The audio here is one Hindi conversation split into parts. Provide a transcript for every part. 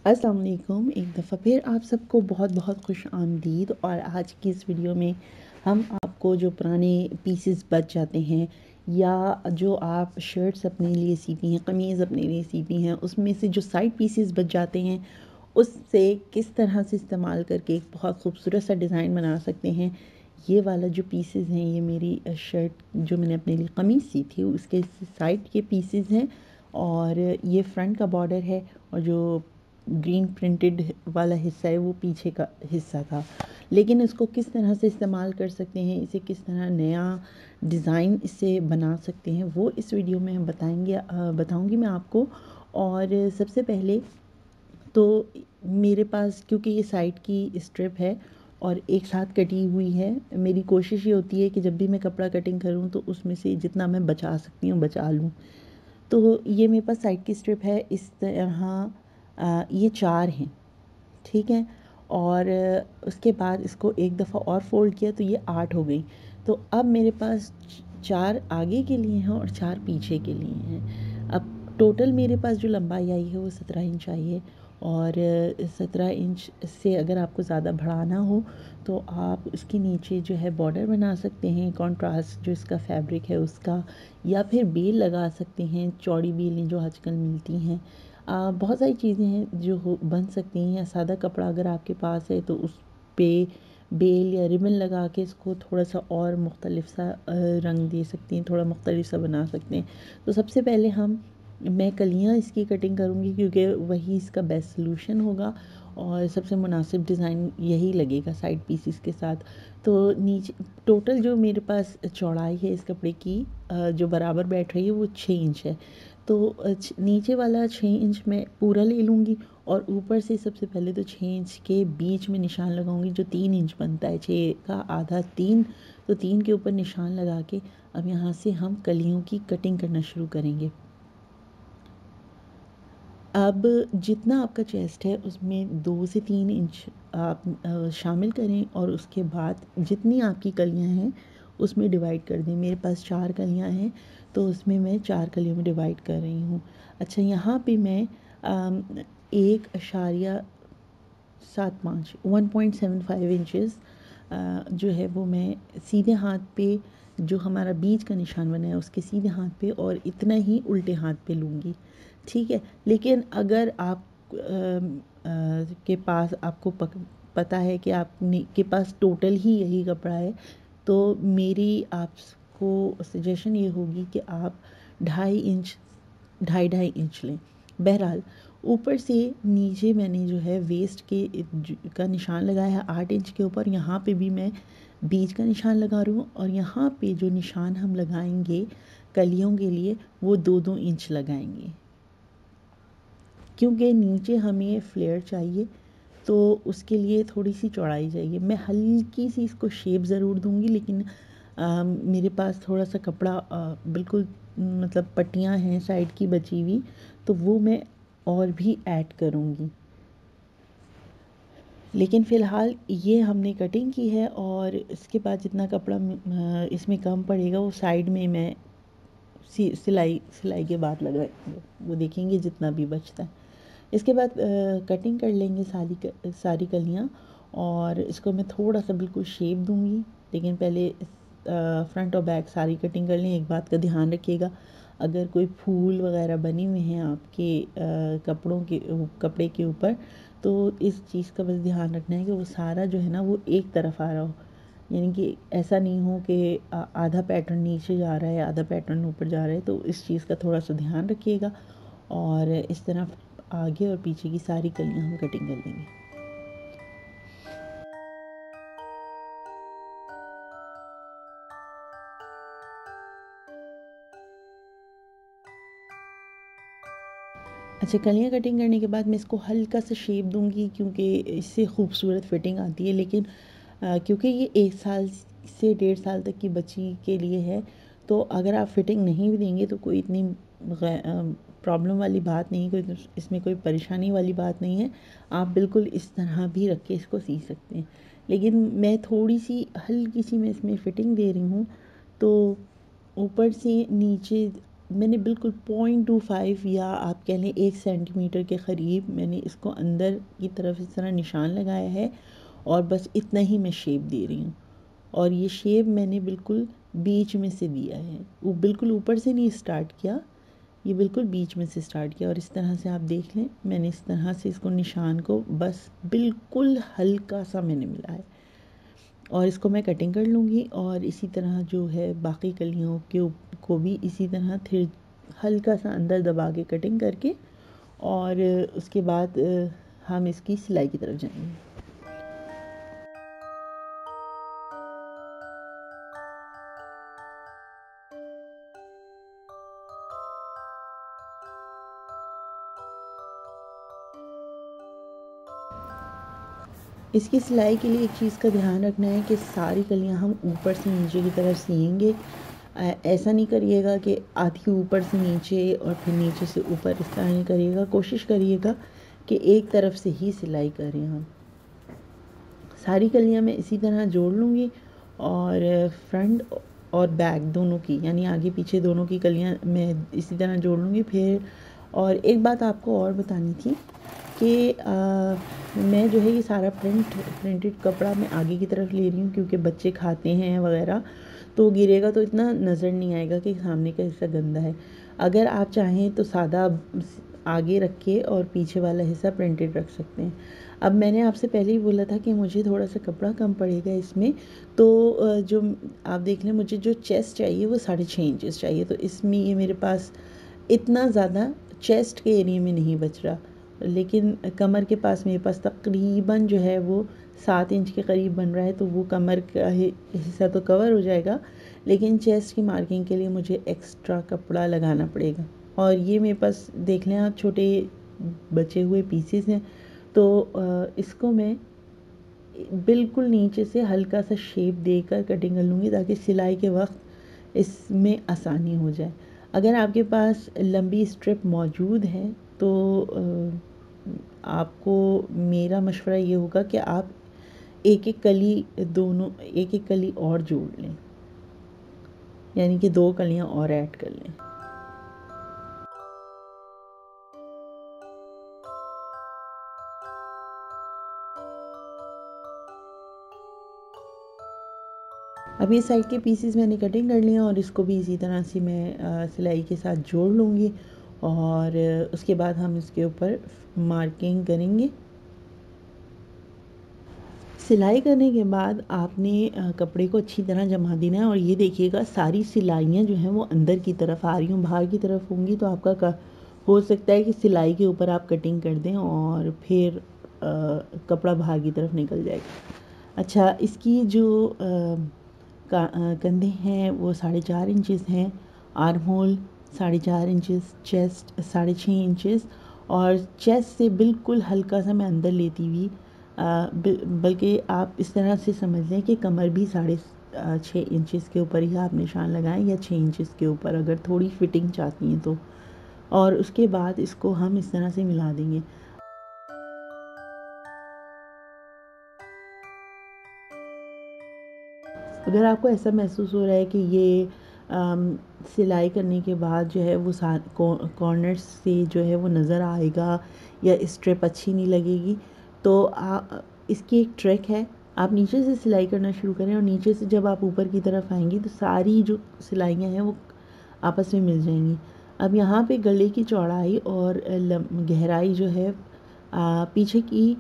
अस्सलाम वालेकुम। एक दफ़ा फिर आप सबको बहुत बहुत खुश आमदीद। और आज की इस वीडियो में हम आपको जो पुराने पीसेस बच जाते हैं या जो आप शर्ट्स अपने लिए सीती हैं, कमीज़ अपने लिए सीती हैं, उसमें से जो साइड पीसेस बच जाते हैं उससे किस तरह से इस्तेमाल करके एक बहुत खूबसूरत सा डिज़ाइन बना सकते हैं। ये वाला जो पीसेस हैं, ये मेरी शर्ट जो मैंने अपने लिए कमीज़ सी थी उसके साइड के पीसेस हैं और ये फ्रंट का बॉर्डर है और जो ग्रीन प्रिंटेड वाला हिस्सा है वो पीछे का हिस्सा था। लेकिन इसको किस तरह से इस्तेमाल कर सकते हैं, इसे किस तरह नया डिज़ाइन इससे बना सकते हैं, वो इस वीडियो में हम बताऊंगी मैं आपको। और सबसे पहले तो मेरे पास, क्योंकि ये साइड की स्ट्रिप है और एक साथ कटी हुई है, मेरी कोशिश ये होती है कि जब भी मैं कपड़ा कटिंग करूँ तो उसमें से जितना मैं बचा सकती हूँ बचा लूँ। तो ये मेरे पास साइड की स्ट्रिप है इस तरह। ये 4 हैं, ठीक है। और उसके बाद इसको एक दफ़ा और फ़ोल्ड किया तो ये 8 हो गई। तो अब मेरे पास 4 आगे के लिए हैं और 4 पीछे के लिए हैं। अब टोटल मेरे पास जो लंबाई आई है वो 17 इंच आई है। और 17 इंच से अगर आपको ज़्यादा बढ़ाना हो तो आप उसके नीचे जो है बॉर्डर बना सकते हैं, कॉन्ट्रास्ट जो इसका फैब्रिक है उसका, या फिर बेल लगा सकते हैं, चौड़ी बेलें जो आजकल मिलती हैं। बहुत सारी चीज़ें हैं जो बन सकती हैं। या सादा कपड़ा अगर आपके पास है तो उस पे बेल या रिबन लगा के इसको थोड़ा सा और मुख्तलिफ सा रंग दे सकती हैं, थोड़ा मुख्तलिफ सा बना सकते हैं। तो सबसे पहले मैं कलियाँ इसकी कटिंग करूँगी क्योंकि वही इसका बेस्ट सलूशन होगा और सबसे मुनासिब डिज़ाइन यही लगेगा साइड पीसेस के साथ। तो नीचे टोटल जो मेरे पास चौड़ाई है इस कपड़े की जो बराबर बैठ रही है वो 6 इंच है। तो नीचे वाला 6 इंच मैं पूरा ले लूँगी और ऊपर से सबसे पहले तो 6 इंच के बीच में निशान लगाऊंगी जो 3 इंच बनता है, 6 का आधा 3। तो 3 के ऊपर निशान लगा के अब यहाँ से हम कलियों की कटिंग करना शुरू करेंगे। अब जितना आपका चेस्ट है उसमें 2 से 3 इंच आप शामिल करें और उसके बाद जितनी आपकी कलियां हैं उसमें डिवाइड कर दें। मेरे पास 4 कलियां हैं तो उसमें मैं 4 कलियों में डिवाइड कर रही हूँ। अच्छा, यहाँ पे मैं 1.75 1.75 इंचज़ जो है वो मैं सीधे हाथ पे, जो हमारा बीच का निशान बना है उसके सीधे हाथ पे और इतना ही उल्टे हाथ पे लूँगी, ठीक है। लेकिन अगर आप के पास आपको पता है कि आपने के पास टोटल ही यही कपड़ा है तो मेरी आपको सजेशन ये होगी कि आप 2.5 इंच 2.5 इंच लें। बहरहाल ऊपर से नीचे मैंने जो है वेस्ट का निशान लगाया है 8 इंच के ऊपर। यहाँ पे भी मैं बीच का निशान लगा रही हूँ और यहाँ पे जो निशान हम लगाएंगे कलियों के लिए वो 2-2 इंच लगाएंगे क्योंकि नीचे हमें फ्लेयर चाहिए तो उसके लिए थोड़ी सी चौड़ाई चाहिए। मैं हल्की सी इसको शेप ज़रूर दूंगी लेकिन मेरे पास थोड़ा सा कपड़ा बिल्कुल मतलब पट्टियाँ हैं साइड की बची हुई तो वो मैं और भी ऐड करूँगी। लेकिन फ़िलहाल ये हमने कटिंग की है और इसके बाद जितना कपड़ा इसमें कम पड़ेगा वो साइड में मैं सिलाई सिलाई के बाद लगाएंगे, वो देखेंगे जितना भी बचता है। इसके बाद कटिंग कर लेंगे सारी कलियाँ और इसको मैं थोड़ा सा बिल्कुल शेप दूंगी। लेकिन पहले फ्रंट और बैक सारी कटिंग कर लें। एक बात का ध्यान रखिएगा, अगर कोई फूल वगैरह बने हुए हैं आपके कपड़े के ऊपर तो इस चीज़ का बस ध्यान रखना है कि वो सारा जो है ना वो एक तरफ आ रहा हो। यानी कि ऐसा नहीं हो कि आधा पैटर्न नीचे जा रहा है आधा पैटर्न ऊपर जा रहा है। तो इस चीज़ का थोड़ा सा ध्यान रखिएगा और इस तरह आगे और पीछे की सारी कलियां हम कटिंग कर लेंगे। अच्छा, कलियां कटिंग करने के बाद मैं इसको हल्का सा शेप दूंगी क्योंकि इससे खूबसूरत फिटिंग आती है। लेकिन क्योंकि ये 1 साल से 1.5 साल तक की बच्ची के लिए है तो अगर आप फिटिंग नहीं भी देंगे तो कोई इतनी प्रॉब्लम वाली बात नहीं, कोई इसमें कोई परेशानी वाली बात नहीं है। आप बिल्कुल इस तरह भी रख के इसको सी सकते हैं। लेकिन मैं थोड़ी सी हल्की सी मैं इसमें फ़िटिंग दे रही हूँ तो ऊपर से नीचे मैंने बिल्कुल 0.25 या आप कह लें 1 सेंटीमीटर के करीब मैंने इसको अंदर की तरफ इस तरह निशान लगाया है और बस इतना ही मैं शेप दे रही हूँ। और ये शेप मैंने बिल्कुल बीच में से दिया है, वो बिल्कुल ऊपर से नहीं स्टार्ट किया, ये बिल्कुल बीच में से स्टार्ट किया। और इस तरह से आप देख लें, मैंने इस तरह से इसको निशान को बस बिल्कुल हल्का सा मैंने मिला है। और इसको मैं कटिंग कर लूँगी और इसी तरह जो है बाकी कलियों के को भी इसी तरह फिर हल्का सा अंदर दबा के कटिंग करके और उसके बाद हम इसकी सिलाई की तरफ जाएंगे। इसकी सिलाई के लिए एक चीज़ का ध्यान रखना है कि सारी कलियां हम ऊपर से नीचे की तरफ सिएंगे। ऐसा नहीं करिएगा कि आधी ऊपर से नीचे और फिर नीचे से ऊपर, इस तरह नहीं करिएगा। कोशिश करिएगा कि एक तरफ से ही सिलाई करें हम। सारी कलियां मैं इसी तरह जोड़ लूँगी और फ्रंट और बैक दोनों की, यानी आगे पीछे दोनों की कलियां मैं इसी तरह जोड़ लूँगी। फिर और एक बात आपको और बतानी थी कि मैं जो है ये सारा प्रिंटेड कपड़ा मैं आगे की तरफ ले रही हूँ, क्योंकि बच्चे खाते हैं वगैरह तो गिरेगा तो इतना नज़र नहीं आएगा कि सामने का हिस्सा गंदा है। अगर आप चाहें तो सादा आगे रख के और पीछे वाला हिस्सा प्रिंटेड रख सकते हैं। अब मैंने आपसे पहले ही बोला था कि मुझे थोड़ा सा कपड़ा कम पड़ेगा इसमें, तो जो आप देख लें, मुझे जो चेस्ट चाहिए वो 6.5 इंचेस चाहिए। तो इसमें ये मेरे पास इतना ज़्यादा चेस्ट के एरिया में नहीं बच रहा, लेकिन कमर के पास मेरे पास तकरीबन जो है वो 7 इंच के करीब बन रहा है। तो वो कमर का हिस्सा तो कवर हो जाएगा, लेकिन चेस्ट की मार्किंग के लिए मुझे एक्स्ट्रा कपड़ा लगाना पड़ेगा। और ये मेरे पास देख लें आप, छोटे बचे हुए पीसेस हैं। तो इसको मैं बिल्कुल नीचे से हल्का सा शेप देकर कटिंग कर लूँगी, ताकि सिलाई के वक्त इसमें आसानी हो जाए। अगर आपके पास लंबी स्ट्रिप मौजूद है तो आपको मेरा मशवरा ये होगा कि आप एक एक कली दोनों एक एक कली और जोड़ लें, यानी कि 2 कलियां और ऐड कर लें। अब ये साइड के पीसेस मैंने कटिंग कर लिया और इसको भी इसी तरह से मैं सिलाई के साथ जोड़ लूँगी और उसके बाद हम इसके ऊपर मार्किंग करेंगे। सिलाई करने के बाद आपने कपड़े को अच्छी तरह जमा देना है। और ये देखिएगा सारी सिलाइयाँ जो हैं वो अंदर की तरफ आ रही हूँ, बाहर की तरफ होंगी तो आपका हो सकता है कि सिलाई के ऊपर आप कटिंग कर दें और फिर कपड़ा बाहर की तरफ निकल जाएगा। अच्छा, इसकी जो कंधे हैं वो 4.5 इंचेस हैं, arm hole 4.5 inches, chest 6.5 inches और चेस्ट से बिल्कुल हल्का सा मैं अंदर लेती हुई, बल्कि आप इस तरह से समझ लें कि कमर भी 6.5 इंचेस के ऊपर ही आप निशान लगाएं, या 6 इंचेस के ऊपर अगर थोड़ी फिटिंग चाहती हैं तो। और उसके बाद इसको हम इस तरह से मिला देंगे। अगर आपको ऐसा महसूस हो रहा है कि ये सिलाई करने के बाद जो है वो कॉर्नर्स से जो है वो नज़र आएगा या स्ट्रिप अच्छी नहीं लगेगी, तो इसकी एक ट्रिक है। आप नीचे से सिलाई करना शुरू करें और नीचे से जब आप ऊपर की तरफ आएंगी तो सारी जो सिलाइयाँ हैं वो आपस में मिल जाएंगी। अब यहाँ पे गले की चौड़ाई और गहराई जो है, पीछे की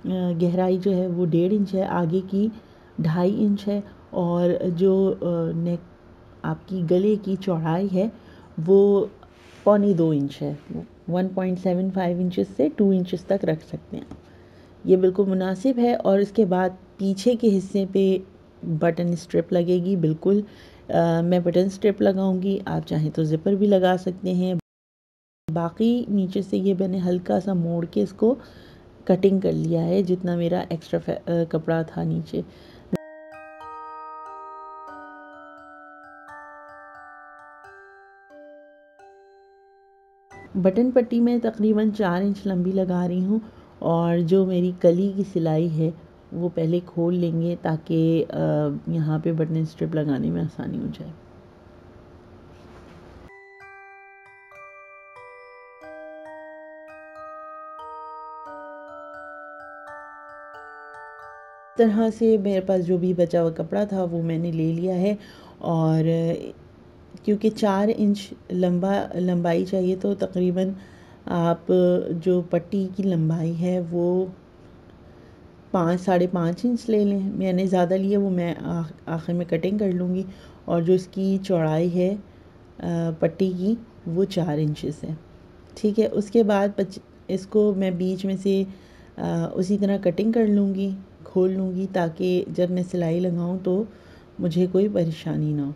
गहराई जो है वो 1.5 इंच है, आगे की 2.5 इंच है और जो नेक आपकी गले की चौड़ाई है वो 1.25 इंच है। 1.75 इंचेस से 2 इंचेस तक रख सकते हैं, ये बिल्कुल मुनासिब है। और इसके बाद पीछे के हिस्से पे बटन स्ट्रिप लगेगी, बिल्कुल मैं बटन स्ट्रिप लगाऊंगी, आप चाहें तो ज़िपर भी लगा सकते हैं। बाकी नीचे से ये मैंने हल्का सा मोड़ के इसको कटिंग कर लिया है, जितना मेरा एक्स्ट्रा कपड़ा था नीचे। बटन पट्टी में तकरीबन 4 इंच लंबी लगा रही हूँ और जो मेरी कली की सिलाई है वो पहले खोल लेंगे, ताकि यहाँ पे बटन स्ट्रिप लगाने में आसानी हो जाए। तरह से मेरे पास जो भी बचा हुआ कपड़ा था वो मैंने ले लिया है। और क्योंकि 4 इंच लंबाई चाहिए, तो तकरीबन आप जो पट्टी की लंबाई है वो 5-5.5 इंच ले लें। मैंने ज़्यादा लिया, वो मैं आखिर में कटिंग कर लूँगी। और जो इसकी चौड़ाई है पट्टी की, वो 4 इंचेस है। ठीक है, उसके बाद इसको मैं बीच में से उसी तरह कटिंग कर लूँगी, खोल लूँगी, ताकि जब मैं सिलाई लगाऊँ तो मुझे कोई परेशानी ना हो।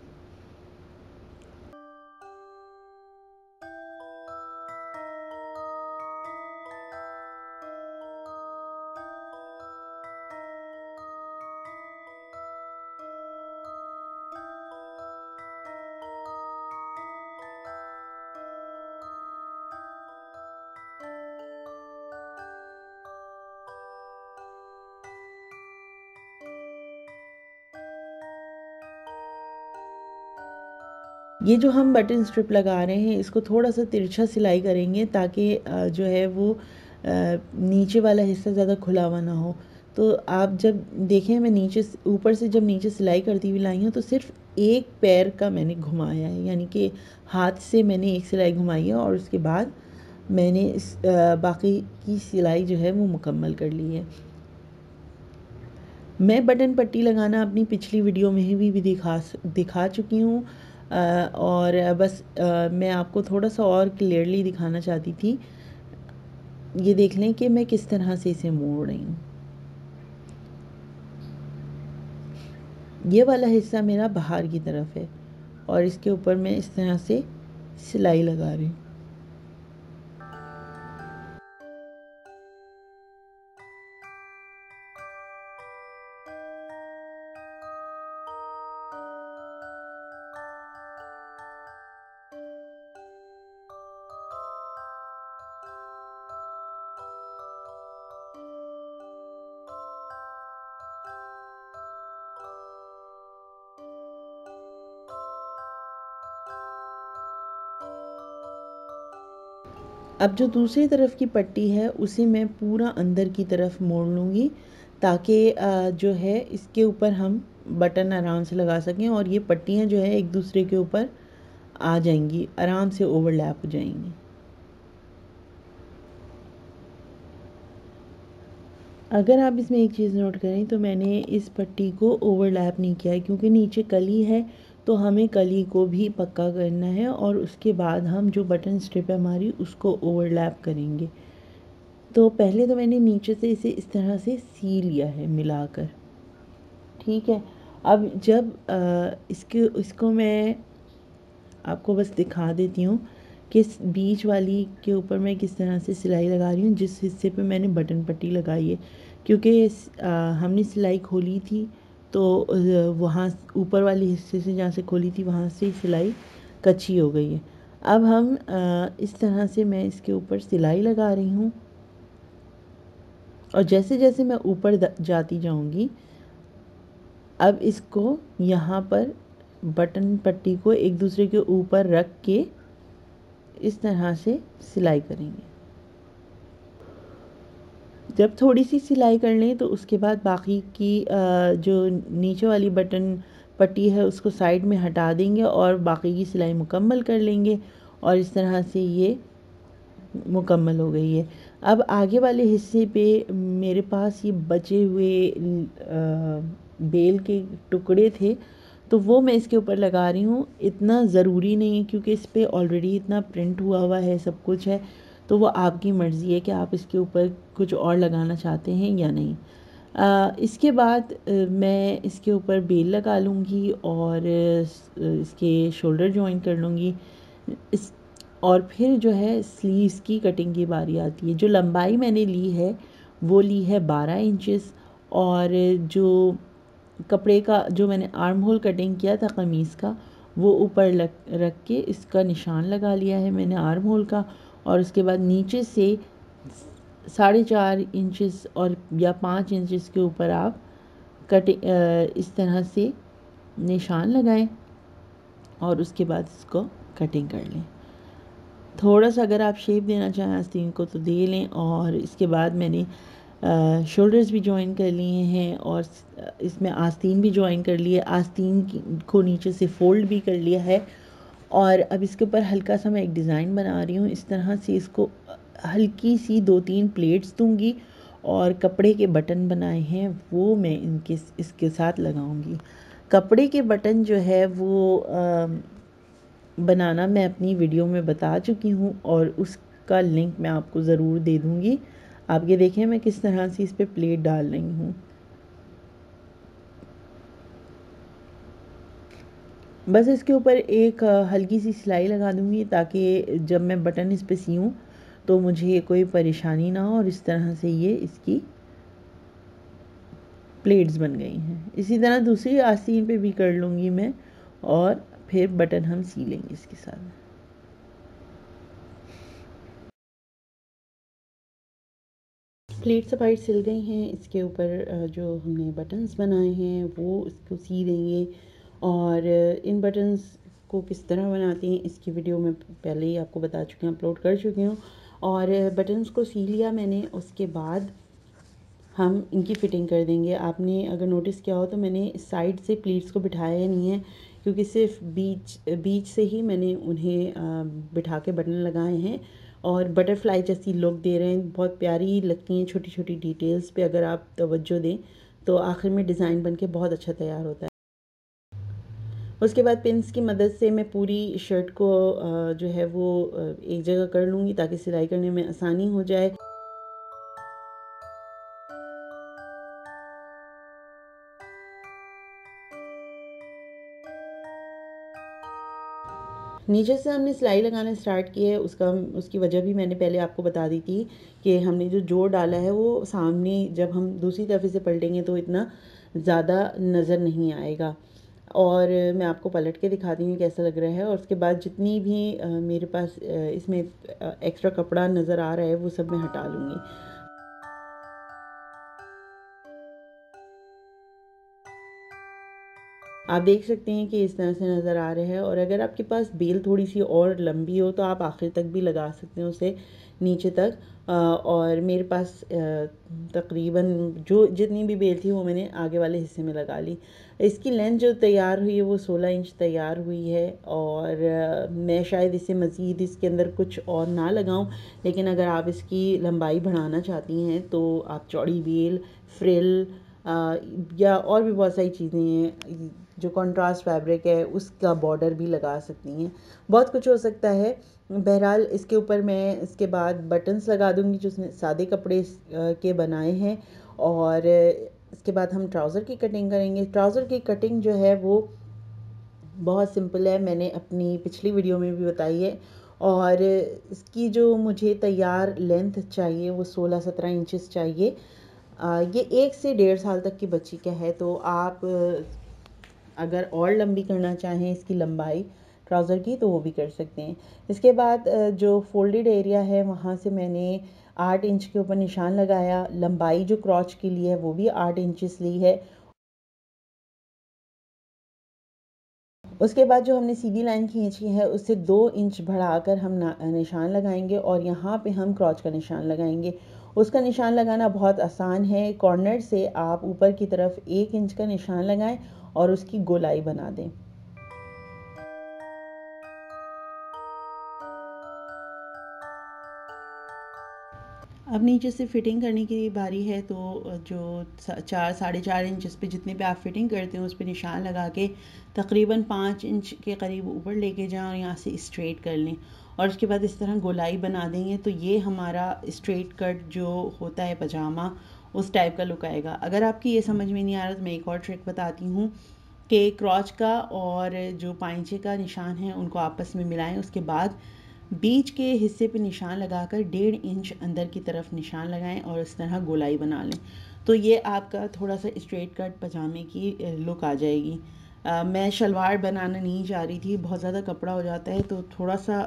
ये जो हम बटन स्ट्रिप लगा रहे हैं, इसको थोड़ा सा तिरछा सिलाई करेंगे, ताकि जो है वो नीचे वाला हिस्सा ज़्यादा खुला हुआ ना हो। तो आप जब देखें, मैं नीचे ऊपर से जब नीचे सिलाई करती हुई लाई हूँ, तो सिर्फ एक पैर का मैंने घुमाया है, यानी कि हाथ से मैंने एक सिलाई घुमाई है, और उसके बाद मैंने इस बाकी की सिलाई जो है वो मुकम्मल कर ली है। मैं बटन पट्टी लगाना अपनी पिछली वीडियो में भी दिखा चुकी हूँ। और बस मैं आपको थोड़ा सा और क्लियरली दिखाना चाहती थी। ये देख लें कि मैं किस तरह से इसे मोड़ रही हूँ। ये वाला हिस्सा मेरा बाहर की तरफ है, और इसके ऊपर मैं इस तरह से सिलाई लगा रही हूँ। अब जो दूसरी तरफ की पट्टी है, उसे मैं पूरा अंदर की तरफ मोड़ लूँगी, ताकि जो है इसके ऊपर हम बटन आराम से लगा सकें, और ये पट्टियाँ जो है एक दूसरे के ऊपर आ जाएंगी, आराम से ओवरलैप हो जाएंगी। अगर आप इसमें एक चीज़ नोट करें, तो मैंने इस पट्टी को ओवरलैप नहीं किया है, क्योंकि नीचे कली है, तो हमें कली को भी पक्का करना है, और उसके बाद हम जो बटन स्ट्रिप है हमारी, उसको ओवरलैप करेंगे। तो पहले तो मैंने नीचे से इसे इस तरह से सी लिया है मिलाकर। ठीक है, अब जब इसको मैं आपको बस दिखा देती हूँ कि इस बीच वाली के ऊपर मैं किस तरह से सिलाई लगा रही हूँ, जिस हिस्से पे मैंने बटन पट्टी लगाई है। क्योंकि हमने सिलाई खोली थी, तो वहाँ ऊपर वाले हिस्से से जहाँ से खोली थी वहाँ से सिलाई कच्ची हो गई है। अब हम इस तरह से मैं इसके ऊपर सिलाई लगा रही हूँ, और जैसे जैसे मैं ऊपर जाती जाऊँगी, अब इसको यहाँ पर बटन पट्टी को एक दूसरे के ऊपर रख के इस तरह से सिलाई करेंगे। जब थोड़ी सी सिलाई कर लें, तो उसके बाद बाकी की जो नीचे वाली बटन पट्टी है उसको साइड में हटा देंगे, और बाकी की सिलाई मुकम्मल कर लेंगे, और इस तरह से ये मुकम्मल हो गई है। अब आगे वाले हिस्से पे मेरे पास ये बचे हुए बेल के टुकड़े थे, तो वो मैं इसके ऊपर लगा रही हूँ। इतना ज़रूरी नहीं है, क्योंकि इस पर ऑलरेडी इतना प्रिंट हुआ है, सब कुछ है, तो वो आपकी मर्ज़ी है कि आप इसके ऊपर कुछ और लगाना चाहते हैं या नहीं। इसके बाद मैं इसके ऊपर बेल लगा लूँगी, और इसके शोल्डर जॉइन कर लूँगी। इस और फिर जो है स्लीव्स की कटिंग की बारी आती है। जो लंबाई मैंने ली है वो ली है 12 इंचेस, और जो कपड़े का जो मैंने आर्म होल कटिंग किया था कमीज़ का, वो ऊपर रख के इसका निशान लगा लिया है मैंने आर्म होल का। और उसके बाद नीचे से 4.5 इंचेस और या 5 इंचेस के ऊपर आप कटिंग इस तरह से निशान लगाएं, और उसके बाद इसको कटिंग कर लें। थोड़ा सा अगर आप शेप देना चाहें आस्तीन को तो दे लें। और इसके बाद मैंने शोल्डर्स भी जॉइन कर लिए हैं और इसमें आस्तीन भी जॉइन कर लिए, आस्तीन को नीचे से फोल्ड भी कर लिया है। और अब इसके ऊपर हल्का सा मैं एक डिज़ाइन बना रही हूँ। इस तरह से इसको हल्की सी 2-3 प्लेट्स दूंगी और कपड़े के बटन बनाए हैं वो मैं इसके साथ लगाऊंगी। कपड़े के बटन जो है वो बनाना मैं अपनी वीडियो में बता चुकी हूँ और उसका लिंक मैं आपको ज़रूर दे दूँगी। आप ये देखें मैं किस तरह से इस पर प्लेट डाल रही हूँ। बस इसके ऊपर एक हल्की सी सिलाई लगा दूँगी ताकि जब मैं बटन इस पर सीऊँ तो मुझे कोई परेशानी ना हो। और इस तरह से ये इसकी प्लेट्स बन गई हैं। इसी तरह दूसरी आस्तीन पे भी कर लूँगी मैं और फिर बटन हम सी लेंगे इसके साथ। प्लेट साइड सिल गई हैं। इसके ऊपर जो हमने बटन्स बनाए हैं वो इसको सी देंगे। और इन बटन्स को किस तरह बनाते हैं इसकी वीडियो मैं पहले ही आपको बता चुकी हूँ, अपलोड कर चुकी हूँ। और बटन्स को सी लिया मैंने, उसके बाद हम इनकी फ़िटिंग कर देंगे। आपने अगर नोटिस किया हो तो मैंने साइड से प्लीट्स को बिठाया नहीं है क्योंकि सिर्फ बीच से ही मैंने उन्हें बिठा के बटन लगाए हैं और बटरफ्लाई जैसी लुक दे रहे हैं। बहुत प्यारी लगती हैं छोटी छोटी डिटेल्स पे अगर आप तवज्जो दें तो आखिर में डिज़ाइन बन के बहुत अच्छा तैयार होता है। उसके बाद पिन्स की मदद से मैं पूरी शर्ट को जो है वो एक जगह कर लूँगी ताकि सिलाई करने में आसानी हो जाए। नीचे से हमने सिलाई लगाना स्टार्ट की है, उसकी वजह भी मैंने पहले आपको बता दी थी कि हमने जो जोड़ डाला है वो सामने जब हम दूसरी तरफ से पलटेंगे तो इतना ज़्यादा नज़र नहीं आएगा। और मैं आपको पलट के दिखाती हूँ कैसा लग रहा है। और उसके बाद जितनी भी मेरे पास इसमें एक्स्ट्रा कपड़ा नज़र आ रहा है वो सब मैं हटा लूँगी। आप देख सकते हैं कि इस तरह से नज़र आ रहे हैं। और अगर आपके पास बेल थोड़ी सी और लंबी हो तो आप आखिर तक भी लगा सकते हैं उसे नीचे तक। और मेरे पास तकरीबन जो जितनी भी बेल थी वो मैंने आगे वाले हिस्से में लगा ली। इसकी लेंथ जो तैयार हुई है वो 16 इंच तैयार हुई है। और मैं शायद इसे मज़ीद इसके अंदर कुछ और ना लगाऊं, लेकिन अगर आप इसकी लंबाई बढ़ाना चाहती हैं तो आप चौड़ी बेल, फ्रिल या और भी बहुत सारी चीज़ें हैं, जो कंट्रास्ट फैब्रिक है उसका बॉर्डर भी लगा सकती हैं। बहुत कुछ हो सकता है। बहरहाल इसके ऊपर मैं इसके बाद बटन्स लगा दूंगी जो सादे कपड़े के बनाए हैं। और इसके बाद हम ट्राउज़र की कटिंग करेंगे। ट्राउज़र की कटिंग जो है वो बहुत सिंपल है, मैंने अपनी पिछली वीडियो में भी बताई है। और इसकी जो मुझे तैयार लेंथ चाहिए वो 16-17 इंचेस चाहिए। ये 1 से 1.5 साल तक की बच्ची का है। तो आप अगर और लंबी करना चाहें इसकी लंबाई ट्राउज़र की तो वो भी कर सकते हैं। इसके बाद जो फोल्डेड एरिया है वहाँ से मैंने 8 इंच के ऊपर निशान लगाया। लंबाई जो क्रॉच के लिए है वो भी 8 इंचेस ली है। उसके बाद जो हमने सीधी लाइन खींची है उससे 2 इंच बढ़ाकर हम निशान लगाएंगे और यहाँ पे हम क्रॉच का निशान लगाएंगे। उसका निशान लगाना बहुत आसान है। कॉर्नर से आप ऊपर की तरफ 1 इंच का निशान लगाएं और उसकी गोलाई बना दें। अब नीचे से फिटिंग करने की बारी है। तो जो 4-4.5 इंच पे जितने पे आप फिटिंग करते हैं उस पर निशान लगा के तकरीबन 5 इंच के करीब ऊपर लेके जाएं और यहाँ से स्ट्रेट कर लें। और उसके बाद इस तरह गोलाई बना देंगे तो ये हमारा स्ट्रेट कट जो होता है पजामा उस टाइप का लुक आएगा। अगर आपकी ये समझ में नहीं आ रहा तो मैं एक और ट्रिक बताती हूँ कि क्रॉच का और जो पाइंचे का निशान है उनको आपस में मिलाएं। उसके बाद बीच के हिस्से पे निशान लगाकर 1.5 इंच अंदर की तरफ निशान लगाएं और इस तरह गोलाई बना लें। तो ये आपका थोड़ा सा स्ट्रेट कट पजामे की लुक आ जाएगी। मैं शलवार बनाना नहीं चाह रही थी, बहुत ज़्यादा कपड़ा हो जाता है तो थोड़ा सा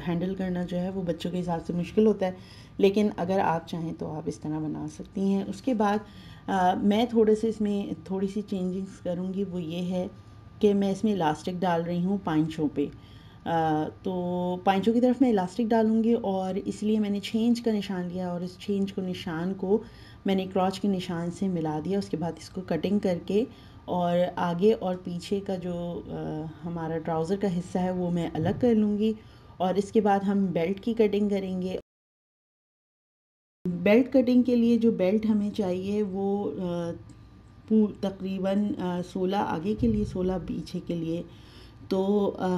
हैंडल करना जो है वो बच्चों के हिसाब से मुश्किल होता है। लेकिन अगर आप चाहें तो आप इस तरह बना सकती हैं। उसके बाद मैं थोड़े से इसमें थोड़ी सी चेंजिंग्स करूँगी, वो ये है कि मैं इसमें इलास्टिक डाल रही हूँ पाइंचों पे। तो पाइंचों की तरफ मैं इलास्टिक डालूँगी और इसलिए मैंने छः इंच का निशान लिया और इस 6 इंच को निशान को मैंने क्रॉच के निशान से मिला दिया। उसके बाद इसको कटिंग करके और आगे और पीछे का जो हमारा ट्राउज़र का हिस्सा है वो मैं अलग कर लूँगी। और इसके बाद हम बेल्ट की कटिंग करेंगे। बेल्ट कटिंग के लिए जो बेल्ट हमें चाहिए वो तकरीबन 16 आगे के लिए 16 पीछे के लिए। तो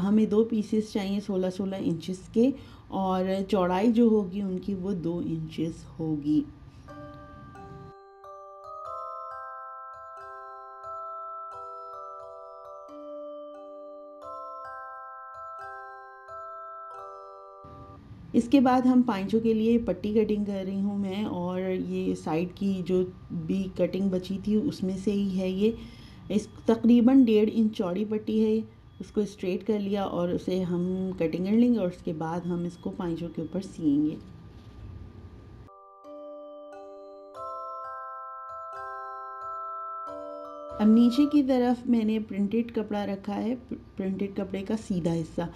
हमें 2 पीसेस चाहिए 16-16 इंचेस के और चौड़ाई जो होगी उनकी वो 2 इंचेस होगी। इसके बाद हम पाइंचों के लिए पट्टी कटिंग कर रही हूँ मैं, और ये साइड की जो भी कटिंग बची थी उसमें से ही है ये। इस तकरीबन 1.5 इंच चौड़ी पट्टी है। उसको स्ट्रेट कर लिया और उसे हम कटिंग कर लेंगे और उसके बाद हम इसको पाइंचों के ऊपर सिएंगे। अब नीचे की तरफ मैंने प्रिंटेड कपड़ा रखा है, प्रिंटेड कपड़े का सीधा हिस्सा,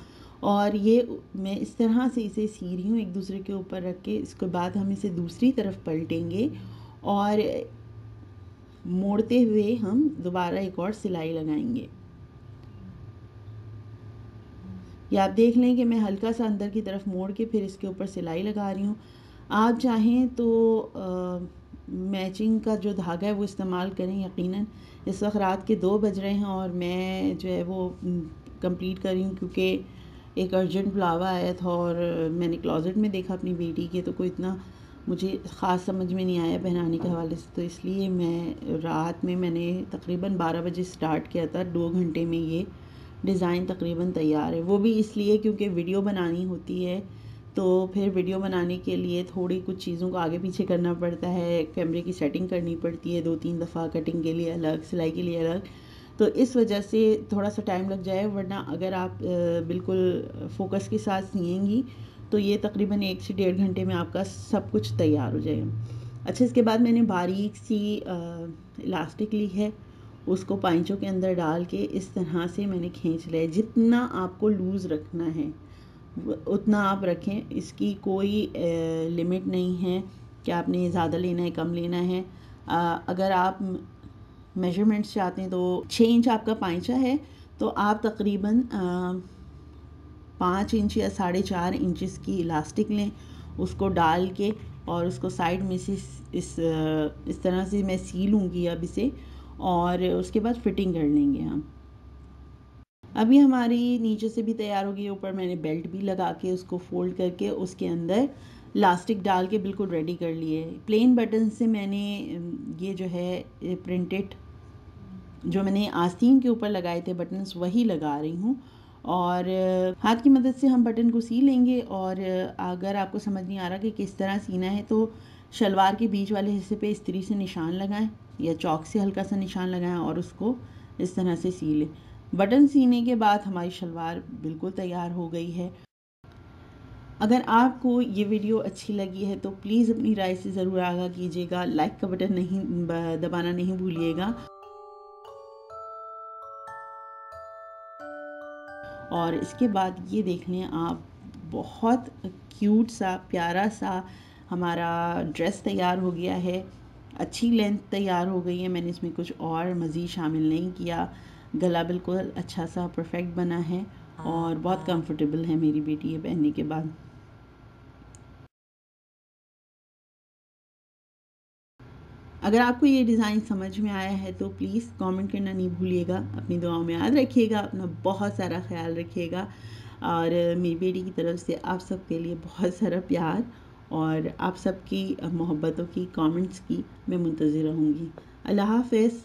और ये मैं इस तरह से इसे सी रही हूँ एक दूसरे के ऊपर रख के। इसके बाद हम इसे दूसरी तरफ पलटेंगे और मोड़ते हुए हम दोबारा एक और सिलाई लगाएंगे। ये आप देख लें कि मैं हल्का सा अंदर की तरफ मोड़ के फिर इसके ऊपर सिलाई लगा रही हूँ। आप चाहें तो मैचिंग का जो धागा है वो इस्तेमाल करें। यकीनन इस वक्त रात के 2 बज रहे हैं और मैं जो है वो कंप्लीट कर रही हूँ क्योंकि एक अर्जेंट बुलावा आया था और मैंने क्लोज़ेट में देखा अपनी बेटी के, तो कोई इतना मुझे ख़ास समझ में नहीं आया पहनाने के हवाले से, तो इसलिए मैं रात में मैंने तकरीबन 12 बजे स्टार्ट किया था। 2 घंटे में ये डिज़ाइन तकरीबन तैयार है। वो भी इसलिए क्योंकि वीडियो बनानी होती है, तो फिर वीडियो बनाने के लिए थोड़ी कुछ चीज़ों को आगे पीछे करना पड़ता है, कैमरे की सेटिंग करनी पड़ती है 2-3 दफ़ा, कटिंग के लिए अलग, सिलाई के लिए अलग, तो इस वजह से थोड़ा सा टाइम लग जाए। वरना अगर आप बिल्कुल फोकस के साथ सिएंगी तो ये तकरीबन 1 से 1.5 घंटे में आपका सब कुछ तैयार हो जाएगा। अच्छा, इसके बाद मैंने बारीक सी इलास्टिक ली है, उसको पाइंचों के अंदर डाल के इस तरह से मैंने खींच लिया है। जितना आपको लूज़ रखना है उतना आप रखें, इसकी कोई लिमिट नहीं है कि आपने ज़्यादा लेना है कम लेना है। अगर आप मेजरमेंट्स चाहते हैं तो 6 इंच आपका पाइंचा है तो आप तकरीबन 5 इंच या 4.5 इंचेस की इलास्टिक लें, उसको डाल के और उसको साइड में से इस तरह से मैं सी लूँगी अब इसे, और उसके बाद फिटिंग कर लेंगे हम। अभी हमारी नीचे से भी तैयार हो गई, ऊपर मैंने बेल्ट भी लगा के उसको फोल्ड करके उसके अंदर इलास्टिक डाल के बिल्कुल रेडी कर लिए। प्लेन बटन से मैंने ये जो है प्रिंटेड जो मैंने आस्तीन के ऊपर लगाए थे बटन्स वही लगा रही हूँ, और हाथ की मदद से हम बटन को सी लेंगे। और अगर आपको समझ नहीं आ रहा कि किस तरह सीना है तो शलवार के बीच वाले हिस्से पे इस्त्री से निशान लगाएं या चौक से हल्का सा निशान लगाएं और उसको इस तरह से सी लें। बटन सीने के बाद हमारी शलवार बिल्कुल तैयार हो गई है। अगर आपको ये वीडियो अच्छी लगी है तो प्लीज़ अपनी राय से ज़रूर आगाह कीजिएगा। लाइक का बटन दबाना नहीं भूलिएगा। और इसके बाद ये देख लें आप, बहुत क्यूट सा प्यारा सा हमारा ड्रेस तैयार हो गया है। अच्छी लेंथ तैयार हो गई है, मैंने इसमें कुछ और मज़ीद शामिल नहीं किया। गला बिल्कुल अच्छा सा परफेक्ट बना है और बहुत कंफर्टेबल है मेरी बेटी ये पहनने के बाद। अगर आपको ये डिज़ाइन समझ में आया है तो प्लीज़ कमेंट करना नहीं भूलिएगा। अपनी दुआओं में याद रखिएगा, अपना बहुत सारा ख्याल रखिएगा, और मेरी बेटी की तरफ से आप सबके लिए बहुत सारा प्यार और आप सबकी मोहब्बतों की कमेंट्स की मैं मुंतज़िर रहूँगी। अल्लाह हाफ़िज़।